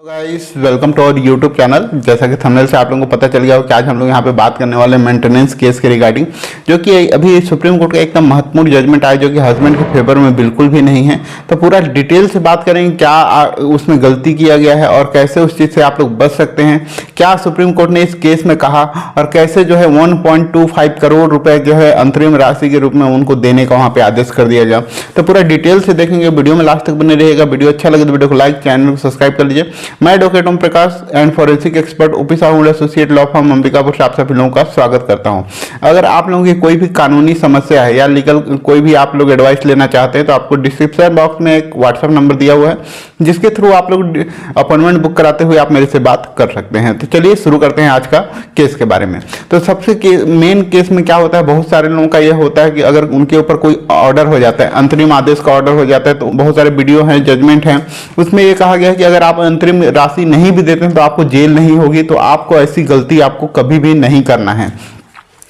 Guys welcome to our YouTube channel. जैसा कि thumbnail से आप लोगों को पता चल गया हो कि आज हम लोग यहाँ पे बात करने वाले मेंटेनेंस केस के रिगार्डिंग, जो कि अभी सुप्रीम कोर्ट का एकदम महत्वपूर्ण जजमेंट आया जो कि हस्बैंड के फेवर में बिल्कुल भी नहीं है। तो पूरा डिटेल से बात करेंगे क्या उसमें गलती किया गया है और कैसे उस चीज़ से आप लोग बच सकते हैं, क्या सुप्रीम कोर्ट ने इस केस में कहा और कैसे जो है 1.25 करोड़ रुपए जो है अंतरिम राशि के रूप में उनको देने का वहाँ पे आदेश कर दिया गया। तो पूरा डिटेल से देखेंगे, वीडियो में लास्ट तक बने रहेगा। वीडियो अच्छा लगे तो वीडियो को लाइक, चैनल को सब्सक्राइब कर लीजिए। मैं advocate Om Prakash and forensic expert OP Sahu associate law firm Ambikapur से आप सभी लोगों का स्वागत करता हूं। अगर आप लोगों की कोई भी कानूनी समस्या है या लीगल कोई भी आप लोग एडवाइस लेना चाहते हैं तो आपको डिस्क्रिप्शन बॉक्स में एक व्हाट्सएप नंबर दिया हुआ है जिसके थ्रू आप लोग अपॉइंटमेंट बुक कराते हुए आप मेरे से बात कर सकते हैं। तो चलिए शुरू करते हैं आज का केस के बारे में। तो सबसे मेन केस में क्या होता है, बहुत सारे लोगों का यह होता है कि अगर उनके ऊपर कोई ऑर्डर हो जाता है, अंतरिम आदेश का ऑर्डर हो जाता है, तो बहुत सारे वीडियो हैं, जजमेंट हैं, उसमें यह कहा गया है कि अगर आप अंतरिम राशि नहीं भी देते हैं तो आपको जेल नहीं होगी। तो आपको ऐसी गलती आपको कभी भी नहीं करना है।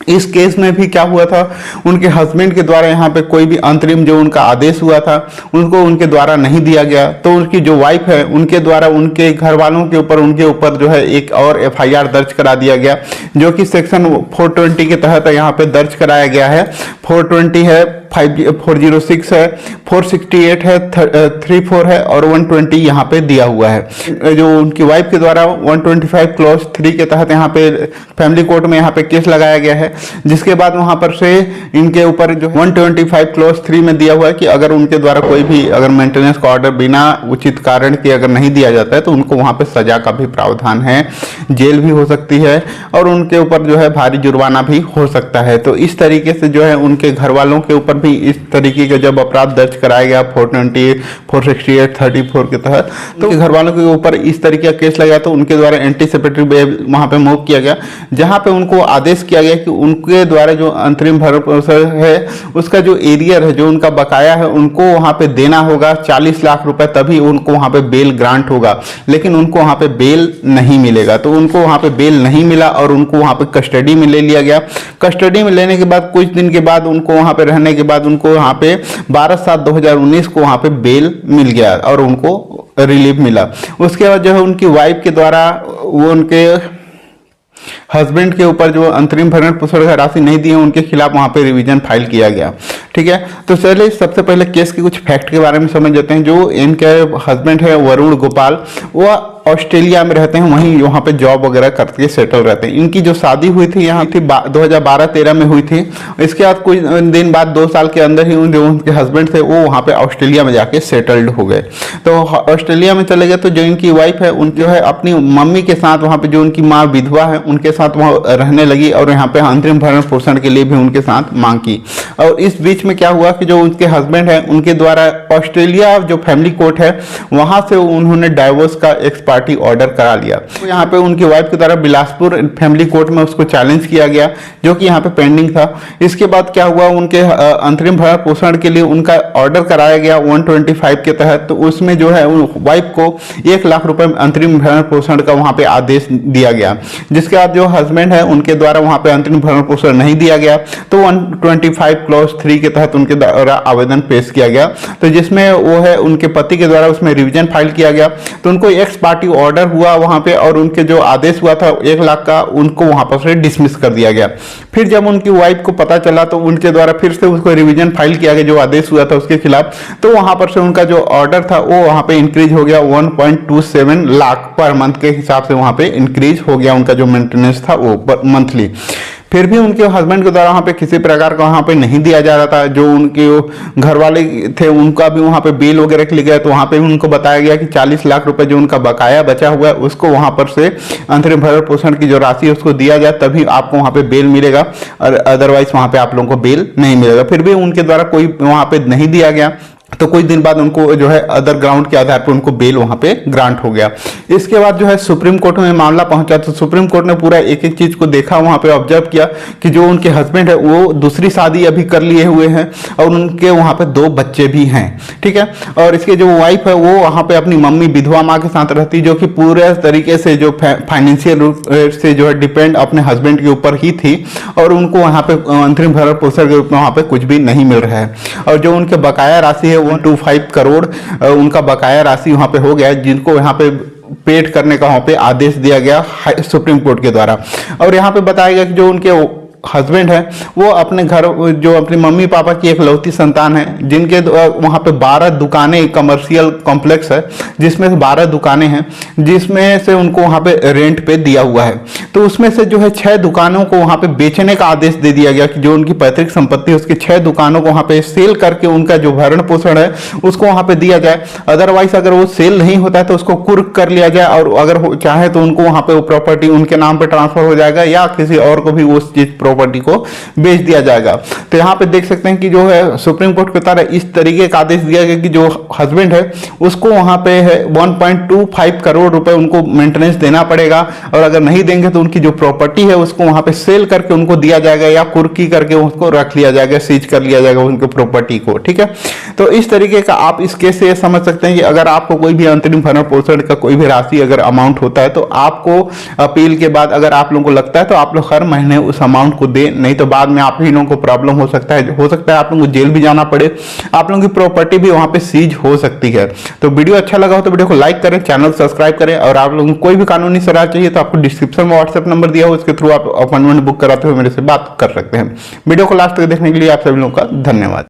इस केस में भी क्या हुआ था, उनके हस्बैंड के द्वारा यहाँ पे कोई भी अंतरिम जो उनका आदेश हुआ था उनको उनके द्वारा नहीं दिया गया। तो उनकी जो वाइफ है उनके द्वारा उनके घर वालों के ऊपर उनके ऊपर जो है एक और एफआईआर दर्ज करा दिया गया, जो कि सेक्शन 420 के तहत यहाँ पे दर्ज कराया गया है। 420 है, 406 है, 468 है, 34 है और 120 यहाँ पे दिया हुआ है। जो उनकी वाइफ के द्वारा 125 क्लॉज 3 के तहत यहाँ पे फैमिली कोर्ट में यहाँ पे केस लगाया गया है, जिसके बाद वहाँ पर से इनके ऊपर जो 125 क्लॉज 3 में दिया हुआ है कि अगर उनके द्वारा कोई भी अगर मेंटेनेंस का ऑर्डर बिना उचित कारण के अगर नहीं दिया जाता है तो उनको वहाँ पे सजा का भी प्रावधान है, जेल भी हो सकती है और उनके ऊपर जो है भारी जुर्माना भी हो सकता है। तो इस तरीके से जो है उनके घर वालों के ऊपर भी इस तरीके का जब अपराध दर्ज कराया गया 420, 468, 34 के तहत, तो घर वालों के ऊपर इस तरीके का केस लगा तो उनके द्वारा एंटीसिपेटरी बेल वहां पे मूव किया गया, जहां पे उनको आदेश किया गया कि उनके द्वारा जो अंतरिम भरण है उसका जो एरियर है, जो उनका बकाया है, उनको वहां पे देना होगा 40 लाख रुपए, तभी उनको वहां पे बेल ग्रांट होगा। लेकिन उनको वहां पे बेल नहीं मिलेगा, तो उनको वहां पे बेल नहीं मिला और उनको वहां पे कस्टडी में ले लिया गया। कस्टडी में लेने के बाद कुछ दिन के बाद उनको वहां पे रहने के बाद उनको वहां पे 12/7/2019 को वहां पे बेल मिल गया और उनको रिलीफ मिला। उसके बाद जो है उनकी वाइफ के द्वारा वो उनके हस्बैंड के ऊपर जो अंतरिम भरण पोषण का राशि नहीं दी है उनके खिलाफ वहां पे रिवीजन फाइल किया गया। ठीक है, तो चलिए सबसे पहले केस के कुछ फैक्ट के बारे में समझ लेते हैं। जो इनके हस्बैंड है वरुण गोपाल, वो ऑस्ट्रेलिया में रहते हैं, वहीं वहाँ पे जॉब वगैरह करके सेटल रहते हैं। इनकी जो शादी हुई थी यहाँ थी 2012-13 में हुई थी। इसके बाद कुछ दिन बाद 2 साल के अंदर ही जो उनके हस्बैंड थे वो वहाँ पे ऑस्ट्रेलिया में जाके सेटल्ड हो गए। तो ऑस्ट्रेलिया में चले गए तो जो इनकी वाइफ है उन जो है अपनी मम्मी के साथ वहाँ पे जो उनकी माँ विधवा है उनके साथ वहाँ रहने लगी और यहाँ पे अंतरिम भरण पोषण के लिए भी उनके साथ मांग की। और इस बीच में क्या हुआ कि जो उनके हस्बैंड है उनके द्वारा ऑस्ट्रेलिया जो फैमिली कोर्ट है वहां से उन्होंने डाइवोर्स का पार्टी ऑर्डर करा लिया। तो यहाँ पे उनकी वाइफ के द्वारा बिलासपुर फैमिली कोर्ट में उसको चैलेंज किया गया, जो कि यहाँ पे पेंडिंग था। इसके बाद क्या हुआ, उनके अंतरिम भरण पोषण के लिए उनका ऑर्डर कराया गया 125 के तहत। तो उसमें जो है वाइफ को 1 लाख रुपए अंतरिम भरण पोषण का वहां पे आदेश दिया गया, जिसके बाद जो हस्बैंड है उनके द्वारा वहां पे अंतरिम भरण पोषण नहीं दिया गया तो 125 क्लॉज 3 के तहत उनके द्वारा आवेदन पेश किया गया। तो जिसमें वो है उनके पति के द्वारा उसमें रिवीजन फाइल किया गया। तो उनको एक्स पार्टी ऑर्डर हुआ वहां पे और उनके जो आदेश हुआ था 1 लाख का उनको वहां पर से डिसमिस कर दिया गया। फिर जब उनकी वाइफ को पता चला तो उनके द्वारा फिर से उसको रिवीजन फाइल किया गया जो आदेश हुआ था उसके खिलाफ। तो वहां पर से उनका जो ऑर्डर था वो वहां पे इंक्रीज हो गया 1.27 लाख पर मंथ के हिसाब से वहां पे इंक्रीज हो गया उनका जो मेंटेनेंस था वो मंथली। फिर भी उनके हस्बैंड के द्वारा वहाँ पे किसी प्रकार का वहाँ पे नहीं दिया जा रहा था। जो उनके घर वाले थे उनका भी वहाँ पे बिल वगैरह के लिए गया तो वहाँ पे उनको बताया गया कि 40 लाख रुपए जो उनका बकाया बचा हुआ है उसको वहाँ पर से अंतरिम भरण पोषण की जो राशि है उसको दिया जाए, तभी आपको वहाँ पे बेल मिलेगा और अदरवाइज वहाँ पे आप लोगों को बेल नहीं मिलेगा। फिर भी उनके द्वारा कोई वहाँ पे नहीं दिया गया। तो कुछ दिन बाद उनको जो है अदर ग्राउंड के आधार पर उनको बेल वहां पे ग्रांट हो गया। इसके बाद जो है सुप्रीम कोर्ट में मामला पहुंचा तो सुप्रीम कोर्ट ने पूरा एक एक चीज को देखा, वहां पे ऑब्जर्व किया कि जो उनके हस्बैंड है वो दूसरी शादी अभी कर लिए हुए हैं और उनके वहां पे 2 बच्चे भी हैं। ठीक है, और इसके जो वाइफ है वो वहां पे अपनी मम्मी विधवा माँ के साथ रहती, जो कि पूरे तरीके से जो फाइनेंशियल रूप से जो है डिपेंड अपने हस्बैंड के ऊपर ही थी और उनको वहां पे अंतरिम भरण पोषण के रूप में वहां पे कुछ भी नहीं मिल रहा है। और जो उनके बकाया राशि है 125 करोड़ उनका बकाया राशि वहां पे हो गया है, जिनको यहाँ पे पेड करने का वहाँ पे आदेश दिया गया सुप्रीम कोर्ट के द्वारा। और यहाँ पे बताया गया कि जो उनके हस्बैंड है वो अपने घर, जो अपनी मम्मी पापा की इकलौती संतान है, जिनके वहाँ पे 12 दुकानें, कमर्शियल कॉम्प्लेक्स है जिसमें से 12 दुकानें हैं, जिसमें से उनको वहाँ पे रेंट पे दिया हुआ है। तो उसमें से जो है 6 दुकानों को वहाँ पे बेचने का आदेश दे दिया गया कि जो उनकी पैतृक संपत्ति है उसकी 6 दुकानों को वहाँ पे सेल करके उनका जो भरण पोषण है उसको वहाँ पे दिया जाए। अदरवाइज अगर वो सेल नहीं होता है तो उसको कुर्क कर लिया जाए, और अगर चाहे तो उनको वहाँ पे वो प्रॉपर्टी उनके नाम पे ट्रांसफर हो जाएगा या किसी और को भी उस चीज प्रॉपर्टी को बेच दिया जाएगा। तो यहाँ पे देख सकते हैं कि जो है सुप्रीम कोर्ट के द्वारा इस तरीके का आदेश दिया गया कि जो हस्बैंड है उसको वहां पे है 1.25 करोड़ रुपए उनको मेंटेनेंस देना पड़ेगा, और अगर नहीं देंगे तो उनकी जो प्रॉपर्टी है उसको वहां पे सेल करके उनको दिया जाएगा या कुर्की करके उसको रख लिया जाएगा, सीज कर लिया जाएगा उनकी प्रॉपर्टी को। ठीक है, तो इस तरीके का आप इस केस से समझ सकते हैं कि अगर आपको कोई भी अंतरिम भरण पोषण का कोई भी राशि अगर अमाउंट होता है तो आपको अपील के बाद अगर आप लोगों को लगता है तो आप लोग हर महीने उस अमाउंट को दें, नहीं तो बाद में आप ही लोगों को प्रॉब्लम हो सकता है आप लोगों को जेल भी जाना पड़े, आप लोगों की प्रॉपर्टी भी वहां पे सीज हो सकती है। तो वीडियो अच्छा लगा हो तो वीडियो को लाइक करें, चैनल सब्सक्राइब करें, और आप लोगों को कोई भी कानूनी सलाह चाहिए तो आपको डिस्क्रिप्शन में व्हाट्सएप नंबर दिया हो, उसके थ्रू आप अपॉइंटमेंट बुक कराते हुए मेरे से बात कर सकते हैं। वीडियो को लास्ट तक देखने के लिए आप सभी लोगों का धन्यवाद।